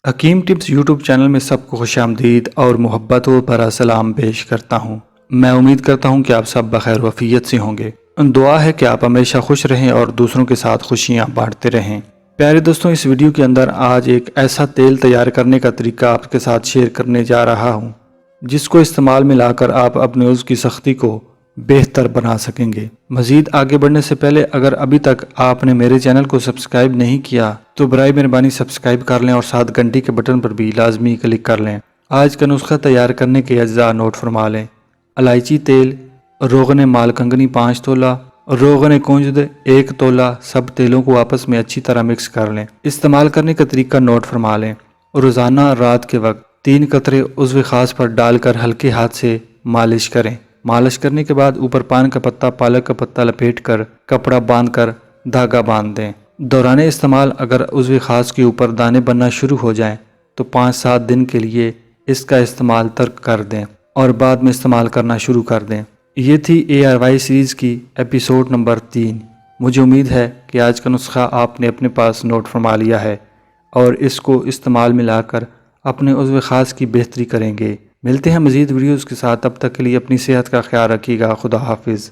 حکیم tips YouTube channel میں سب کو خوش آمدید اور محبت و بھرا سلام پیش کرتا ہوں۔ میں امید کرتا ہوں کہ آپ سب بخیر و عافیت سے ہوں گے۔ دعا ہے کہ آپ ہمیشہ خوش رہیں اور دوسروں کے ساتھ خوشیاں بانٹتے رہیں۔ پیارے دوستوں، اس ویڈیو کے اندر آج ایک ایسا تیل تیار کرنے کا طریقہ آپ کے ساتھ شیئر کرنے جا رہا ہوں جس کو استعمال میں لا کر آپ اپنے عضو کی سختی کو بہتر بنا سکیں گے۔ مزید آگے بڑھنے سے پہلے اگر ابھی تک آپ نے میرے چینل کو سبسکرائب نہیں کیا تو برائے مہربانی سبسکرائب کر لیں اور ساتھ گھنٹی کے بٹن پر بھی لازمی کلک کر لیں۔ آج کا نسخہ تیار کرنے کے اجزاء نوٹ فرما لیں۔ الائچی تیل، روغن مالکنگنی 5 تولہ، روغن کنجد 1 تولہ، سب تیلوں کو آپس میں اچھی طرح مکس کر لیں۔ استعمال کرنے کا طریقہ نوٹ فرما لیں۔ روزانہ رات کے وقت 3 قطرے عضو خاص پر ڈال کر ہلکے ہاتھ سے مالش کریں۔ مالش کرنے کے بعد اوپر پان کا پتا، پالک کا پتا لپیٹ کر کپڑا باندھ کر دھاگا باندھ دیں۔ دوران استعمال اگر عضو خاص کے اوپر دانے بننا شروع ہو جائیں تو 5-7 دن کے لیے اس کا استعمال ترک کر دیں اور بعد میں استعمال کرنا شروع کر دیں۔ یہ تھی ARY سیریز کی ایپیسوڈ نمبر 3۔ مجھے امید ہے کہ آج کا نسخہ آپ نے اپنے پاس نوٹ فرما لیا ہے اور اس کو استعمال میں لا کر اپنے عضو خاص کی بہتری کریں گے۔ ملتے ہیں مزید ویڈیوز کے ساتھ، تب تک کے لیے اپنی صحت کا خیال رکھیے گا۔ خدا حافظ۔